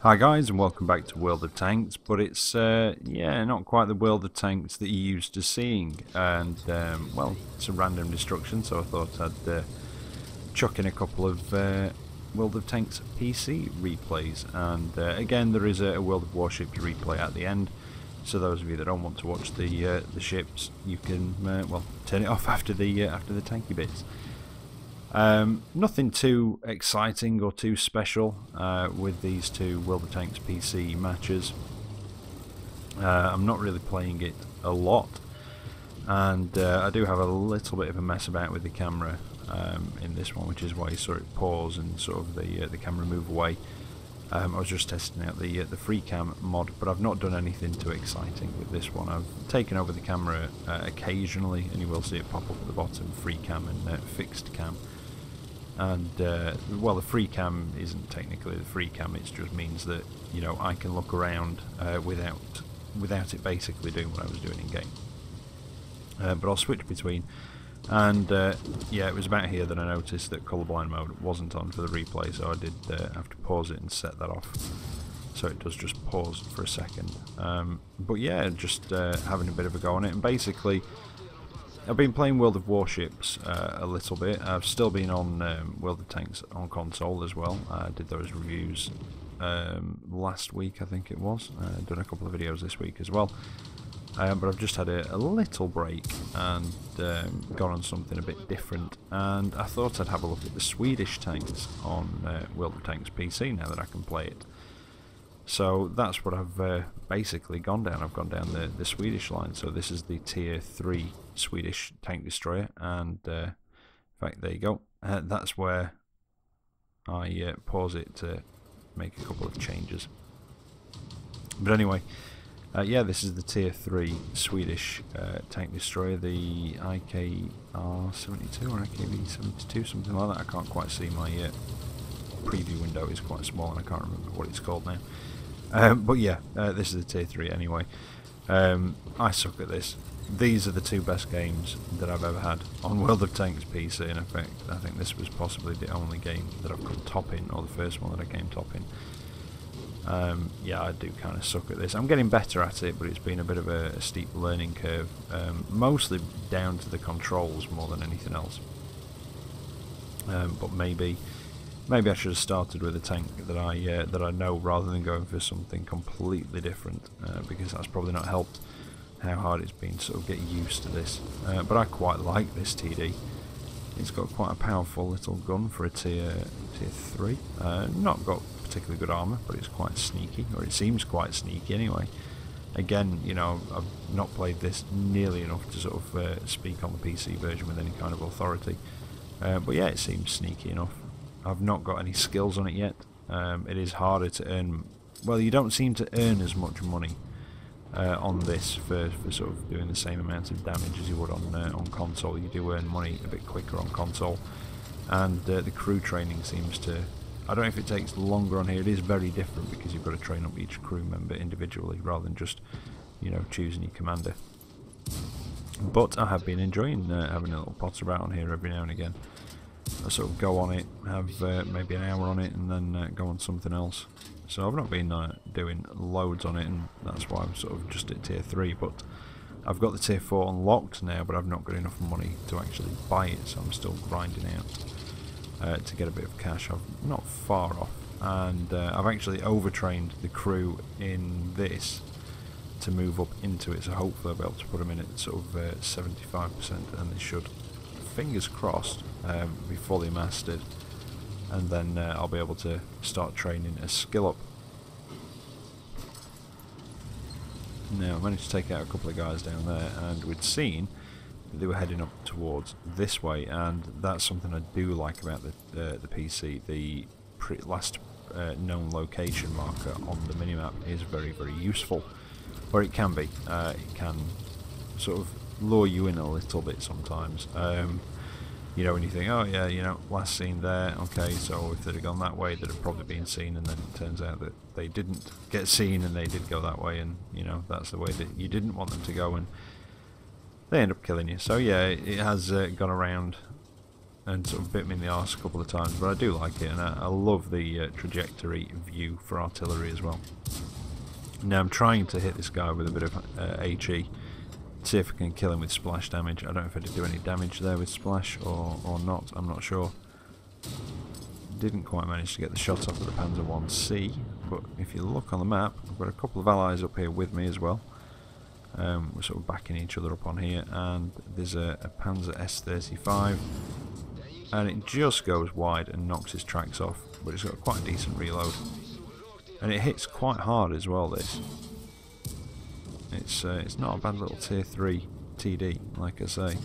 Hi guys, and welcome back to World of Tanks, but it's yeah, not quite the World of Tanks that you're used to seeing, and well, it's a random destruction, so I thought I'd chuck in a couple of World of Tanks PC replays, and again there is a World of Warships replay at the end, so those of you that don't want to watch the ships, you can well, turn it off after the tanky bits. Nothing too exciting or too special with these two World of Tanks PC matches. I'm not really playing it a lot, and I do have a little bit of a mess about with the camera in this one, which is why you saw it pause and sort of the camera move away. I was just testing out the free cam mod, but I've not done anything too exciting with this one. I've taken over the camera occasionally, and you will see it pop up at the bottom, free cam and fixed cam. And well, the free cam isn't technically the free cam, it just means that, you know, I can look around without it basically doing what I was doing in game. But I'll switch between, and yeah, it was about here that I noticed that colourblind mode wasn't on for the replay, so I did have to pause it and set that off, so it does just pause for a second. But yeah, just having a bit of a go on it, and basically I've been playing World of Warships a little bit. I've still been on World of Tanks on console as well. I did those reviews last week, I think it was. Done a couple of videos this week as well. But I've just had a little break and gone on something a bit different. And I thought I'd have a look at the Swedish tanks on World of Tanks PC now that I can play it. So that's what I've basically gone down. I've gone down the Swedish line. So this is the Tier 3 Swedish tank destroyer, and in fact, there you go. That's where I pause it to make a couple of changes. But anyway, yeah, this is the Tier 3 Swedish tank destroyer, the IKR-72 or IKV-72, something like that. I can't quite see, my preview window is quite small and I can't remember what it's called now. But yeah, this is the Tier 3 anyway. I suck at this. These are the two best games that I've ever had on World of Tanks PC. In effect, I think this was possibly the only game that I've come top in, or the first one that I came top in. Yeah, I do kind of suck at this. I'm getting better at it, but it's been a bit of a steep learning curve, mostly down to the controls more than anything else. But maybe I should have started with a tank that I know, rather than going for something completely different, because that's probably not helped how hard it's been to sort of get used to this. But I quite like this TD. It's got quite a powerful little gun for a tier 3. Not got particularly good armour, but it's quite sneaky, or it seems quite sneaky anyway. Again, you know, I've not played this nearly enough to sort of speak on the PC version with any kind of authority. But yeah, it seems sneaky enough. I've not got any skills on it yet. It is harder to earn. Well, you don't seem to earn as much money on this for sort of doing the same amount of damage as you would on console. You do earn money a bit quicker on console, and the crew training seems to. I don't know if it takes longer on here. It is very different because you've got to train up each crew member individually rather than just, you know, choosing your commander. But I have been enjoying having a little potter about on here every now and again. I sort of go on it, have maybe an hour on it, and then go on something else. So I've not been doing loads on it, and that's why I'm sort of just at Tier 3, but I've got the Tier 4 unlocked now, but I've not got enough money to actually buy it, so I'm still grinding out to get a bit of cash. I'm not far off, and I've actually overtrained the crew in this to move up into it, so hopefully I'll be able to put them in at sort of 75%, and they should, fingers crossed, be fully mastered, and then I'll be able to start training a skill up. Now, I managed to take out a couple of guys down there, and we'd seen that they were heading up towards this way, and that's something I do like about the PC. The last known location marker on the minimap is very, very useful, or it can be. It can sort of lure you in a little bit sometimes. You know, when you think, oh yeah, you know, last seen there, okay, so if they'd have gone that way, they'd have probably been seen, and then it turns out that they didn't get seen and they did go that way, and, you know, that's the way that you didn't want them to go, and they end up killing you. So yeah, it has gone around and sort of bit me in the arse a couple of times, but I do like it, and I love the trajectory view for artillery as well. Now I'm trying to hit this guy with a bit of HE, see if I can kill him with splash damage. I don't know if I did do any damage there with splash or not, I'm not sure. Didn't quite manage to get the shot off of the Panzer 1C, but if you look on the map, I've got a couple of allies up here with me as well. We're sort of backing each other up on here, and there's a Panzer S35, and it just goes wide and knocks his tracks off, but it's got quite a decent reload, and it hits quite hard as well. This, it's not a bad little tier 3 TD, like I say.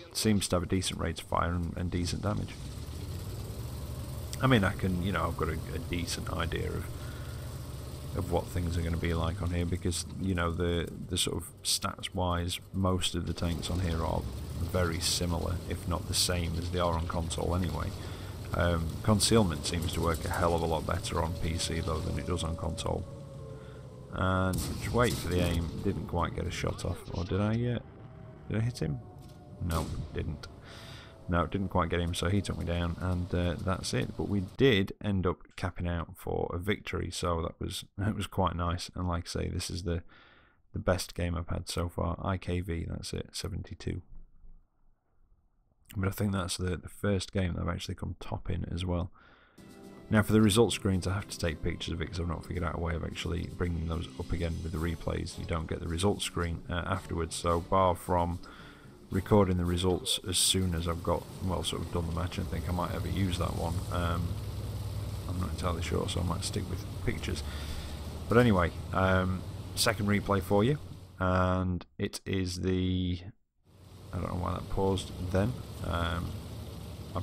It seems to have a decent rate of fire and decent damage. I mean, I can, you know, I've got a decent idea of what things are going to be like on here, because, you know, the sort of stats wise, most of the tanks on here are very similar, if not the same as they are on console anyway. Concealment seems to work a hell of a lot better on PC though than it does on console. And just wait for the aim. Didn't quite get a shot off, or did I? Did I hit him? No, didn't. No, didn't quite get him, so he took me down, and that's it. But we did end up capping out for a victory, so that was quite nice. And like I say, this is the best game I've had so far. IKV, that's it, 72. But I think that's the first game that I've actually come top in as well. Now for the result screens, I have to take pictures of it because I've not figured out a way of actually bringing those up again with the replays. You don't get the result screen afterwards, so bar from recording the results as soon as I've got, well, sort of done the match, and think I might ever use that one. I'm not entirely sure, so I might stick with pictures. But anyway, second replay for you, and it is the, I don't know why that paused then. I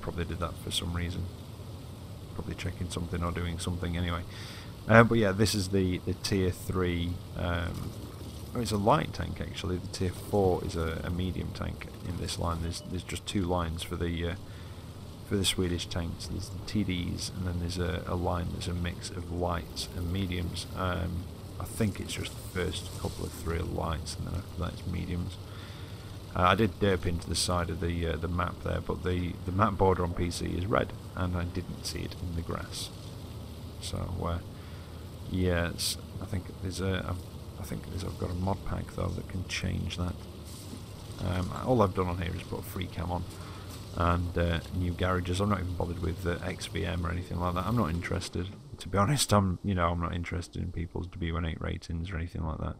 probably did that for some reason, probably checking something or doing something anyway. But yeah, this is the tier 3. Oh, it's a light tank actually. The tier 4 is a medium tank in this line. There's just 2 lines for the Swedish tanks. There's the TDs, and then there's a line that's a mix of lights and mediums. I think it's just the first couple of 3 are lights, and then after that it's mediums. I did derp into the side of the map there, but the map border on PC is red, and I didn't see it in the grass. So yeah, I think there's I've got a mod pack though that can change that. All I've done on here is put a free cam on and new garages. I'm not even bothered with XVM or anything like that. I'm not interested, to be honest. I'm not interested in people's W18 ratings or anything like that.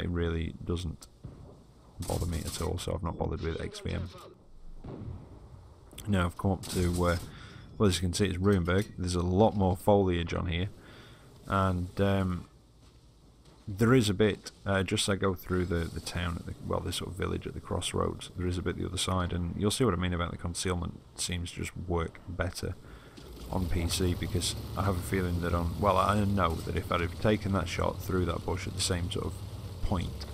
It really doesn't bother me at all, so I've not bothered with XVM. Now I've come up to well, as you can see, it's Ruinberg. There's a lot more foliage on here, and there is a bit, just as I go through the town, well, this sort of village at the crossroads, there is a bit the other side, and you'll see what I mean about the concealment. It seems to just work better on PC, because I have a feeling that well, I know that if I'd have taken that shot through that bush at the same sort of point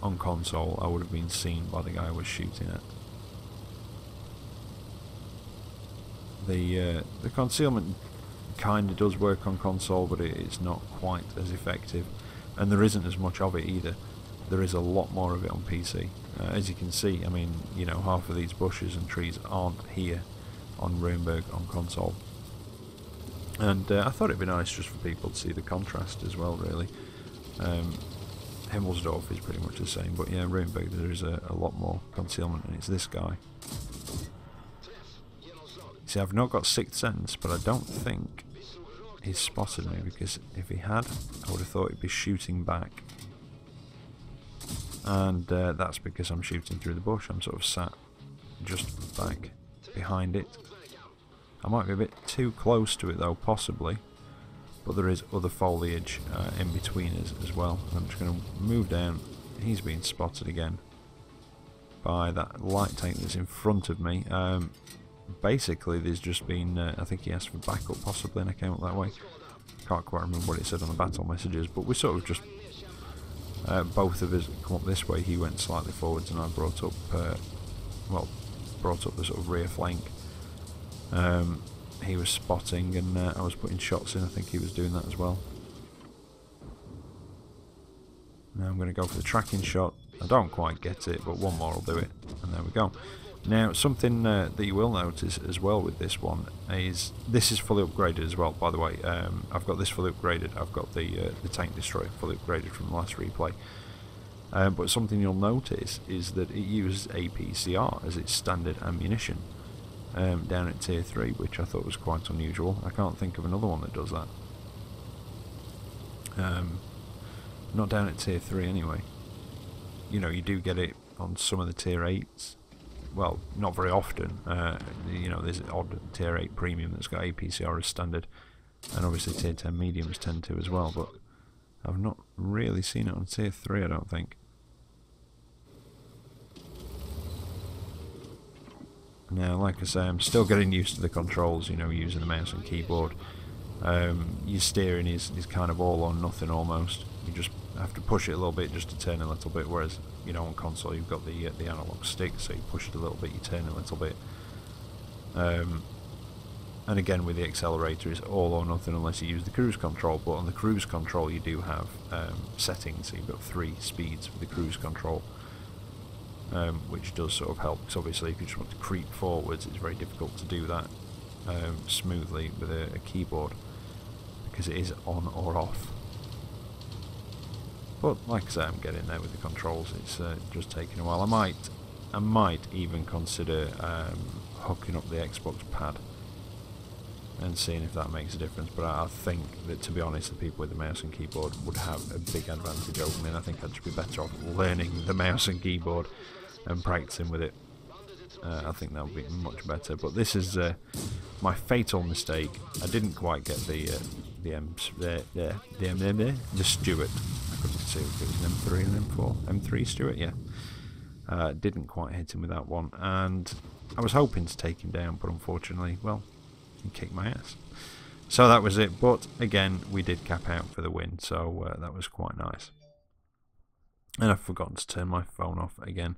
on console, I would have been seen by the guy I was shooting at. The concealment kind of does work on console, but it's not quite as effective. And there isn't as much of it either. There is a lot more of it on PC. As you can see, I mean, you know, half of these bushes and trees aren't here on Ruinberg on console. And I thought it'd be nice just for people to see the contrast as well, really. Himmelsdorf is pretty much the same, but yeah, Ruinberg, there is a lot more concealment, and it's this guy. See, I've not got Sixth Sense, but I don't think he's spotted me, because if he had, I would have thought he'd be shooting back. And that's because I'm shooting through the bush. I'm sort of sat just back behind it. I might be a bit too close to it though, possibly, but there is other foliage in between us as well. I'm just going to move down. He's being spotted again by that light tank that's in front of me. Basically, there's just been, I think he asked for backup possibly, and I came up that way. Can't quite remember what it said on the battle messages, but we sort of just, both of us come up this way. He went slightly forwards, and I brought up, brought up the sort of rear flank. He was spotting, and I was putting shots in. I think he was doing that as well. Now I'm going to go for the tracking shot. I don't quite get it, but one more will do it, and there we go. Now, something that you will notice as well with this one is this is fully upgraded as well. By the way, I've got this fully upgraded. I've got the tank destroyer fully upgraded from the last replay. But something you'll notice is that it uses APCR as its standard ammunition down at tier 3, which I thought was quite unusual. I can't think of another one that does that. Not down at tier 3 anyway. You know, you do get it on some of the tier 8s. Well, not very often. You know, there's odd tier 8 premium that's got APCR as standard, and obviously tier 10 mediums tend to as well, but I've not really seen it on tier 3, I don't think. Now, like I say, I'm still getting used to the controls, you know, using the mouse and keyboard. Your steering is kind of all or nothing almost. You just have to push it a little bit just to turn a little bit, whereas, you know, on console you've got the analog stick, so you push it a little bit, you turn a little bit. And again, with the accelerator, it's all or nothing unless you use the cruise control, but on the cruise control you do have settings, so you've got 3 speeds for the cruise control, which does sort of help, because obviously if you just want to creep forwards, it's very difficult to do that smoothly with a keyboard, because it is on or off. But like I say, I'm getting there with the controls. It's just taking a while. I might even consider hooking up the Xbox pad and seeing if that makes a difference. But I think that, to be honest, the people with the mouse and keyboard would have a big advantage over me. And I think I'd just be better off learning the mouse and keyboard and practicing with it. I think that would be much better. But this is my fatal mistake. I didn't quite get the Stuart. I couldn't see if it was an M3 and M4. M3 Stuart, yeah. Didn't quite hit him with that one, and I was hoping to take him down, but unfortunately, well, he kicked my ass. So that was it. But again, we did cap out for the win, so that was quite nice. And I've forgotten to turn my phone off again.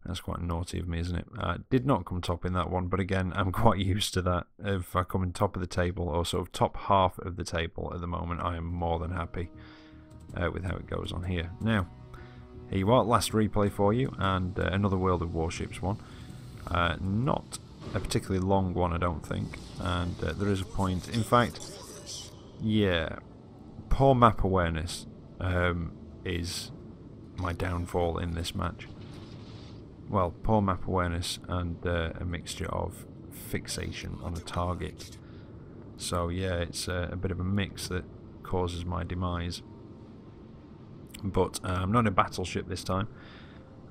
That's quite naughty of me, isn't it? Did not come top in that one, but again, I'm quite used to that. If I come in top of the table, or sort of top half of the table at the moment, I am more than happy with how it goes on here. Now, here you are, last replay for you, and another World of Warships one. Not a particularly long one, I don't think, and there is a point. In fact, yeah, poor map awareness is my downfall in this match. Well, poor map awareness and a mixture of fixation on a target. So yeah, it's a bit of a mix that causes my demise. But I'm not in a battleship this time.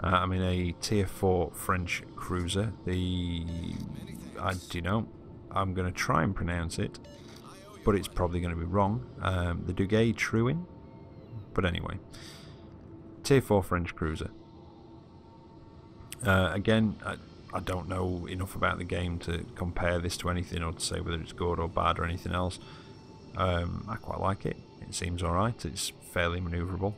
I'm in a tier 4 French cruiser. I do know, I'm going to try and pronounce it, but it's probably going to be wrong. The Duguay Truin. But anyway, tier 4 French cruiser. Again, I don't know enough about the game to compare this to anything or to say whether it's good or bad or anything else. I quite like it. It seems alright. It's fairly manoeuvrable.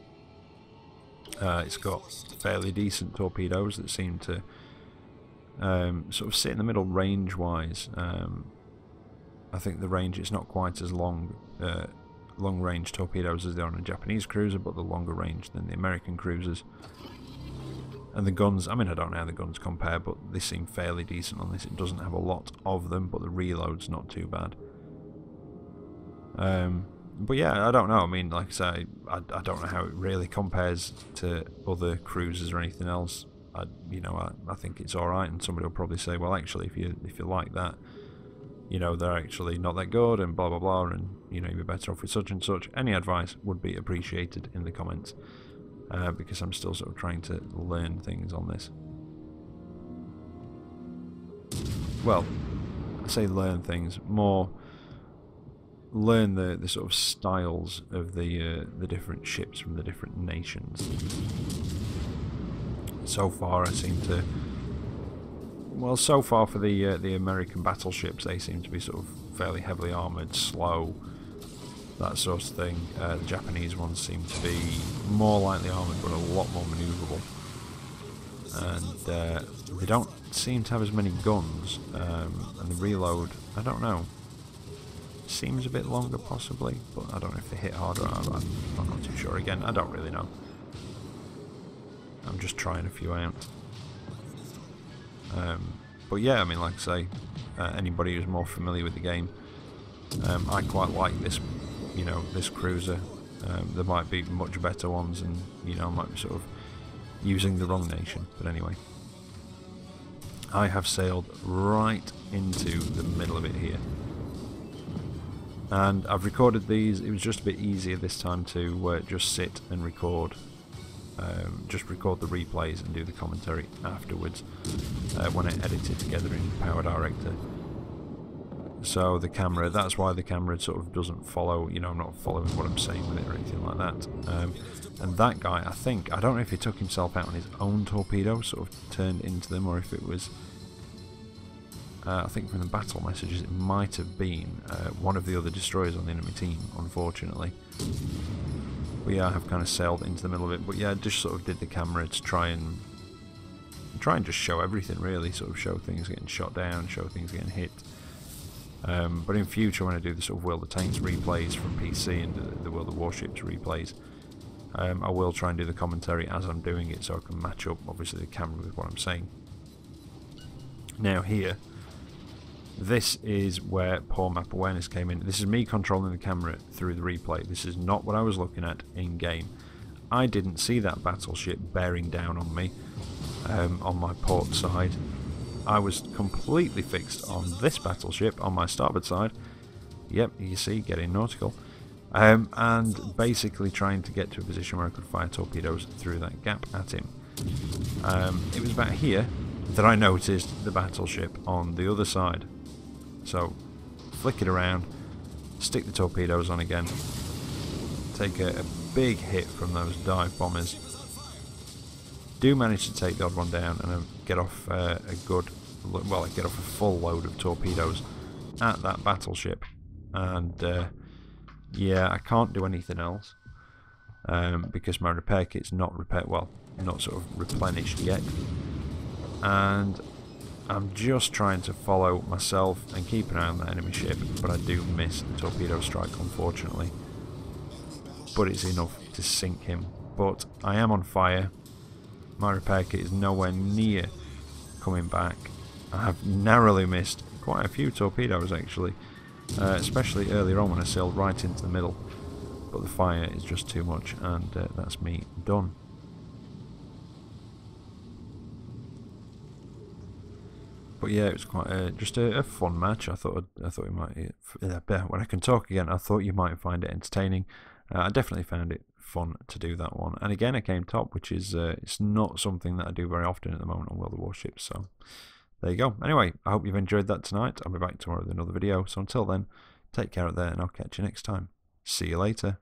It's got fairly decent torpedoes that seem to sort of sit in the middle range-wise. I think the range, it's not quite as long range torpedoes as they are on a Japanese cruiser, but the longer range than the American cruisers. And the guns, I mean, I don't know how the guns compare, but they seem fairly decent on this. It doesn't have a lot of them, but the reload's not too bad. But yeah, I don't know. I mean, like I say, I don't know how it really compares to other cruisers or anything else. You know, I think it's alright, and somebody will probably say, well, actually, if you like that, you know, they're actually not that good, and blah blah blah, and you know, you'd be better off with such and such. Any advice would be appreciated in the comments. Because I'm still sort of trying to learn things on this. Well, I say learn things, more learn the sort of styles of the different ships from the different nations. So far, I seem to. Well, so far for the American battleships, they seem to be sort of fairly heavily armoured, slow, that sort of thing. The Japanese ones seem to be more lightly armoured but a lot more manoeuvrable, and they don't seem to have as many guns, and the reload, I don't know, seems a bit longer possibly, but I don't know if they hit harder. I'm not too sure. Again, I don't really know. I'm just trying a few out. But yeah, I mean, like I say, anybody who's more familiar with the game, I quite like this, you know, this cruiser. There might be much better ones, and you know, I might be sort of using the wrong nation. But anyway, I have sailed right into the middle of it here, and I've recorded these. It was just a bit easier this time to just sit and record. Just record the replays and do the commentary afterwards when I edit it together in Power Director. So the camera, that's why the camera sort of doesn't follow, you know, I'm not following what I'm saying with it or anything like that. And that guy, I don't know if he took himself out on his own torpedo, sort of turned into them, or if it was, I think from the battle messages it might have been one of the other destroyers on the enemy team, unfortunately. But yeah, I have kind of sailed into the middle of it. But yeah, I just sort of did the camera to try and just show everything, really. Sort of show things getting shot down, show things getting hit. But in future, when I do the sort of World of Tanks replays from PC and the World of Warships replays, I will try and do the commentary as I'm doing it, so I can match up, obviously, the camera with what I'm saying. Now here, this is where poor map awareness came in. This is me controlling the camera through the replay. This is not what I was looking at in game. I didn't see that battleship bearing down on me on my port side. I was completely fixed on this battleship on my starboard side. Yep, you see, getting nautical. And basically trying to get to a position where I could fire torpedoes through that gap at him. It was about here that I noticed the battleship on the other side. So, flick it around, stick the torpedoes on again, take a big hit from those dive bombers. Do manage to take the odd one down and get off I get off a full load of torpedoes at that battleship. And yeah, I can't do anything else because my repair kit's not not sort of replenished yet. And I'm just trying to follow myself and keep an eye on that enemy ship, but I do miss the torpedo strike, unfortunately. But it's enough to sink him. But I am on fire. My repair kit is nowhere near coming back. I have narrowly missed quite a few torpedoes, actually, especially earlier on when I sailed right into the middle. But the fire is just too much, and that's me done. But yeah, it was quite just a fun match. I thought you might, when I can talk again, I thought you might find it entertaining. I definitely found it fun to do that one. And again, I came top, which is it's not something that I do very often at the moment on World of Warships. So there you go. Anyway, I hope you've enjoyed that tonight. I'll be back tomorrow with another video. So until then, take care out there, and I'll catch you next time. See you later.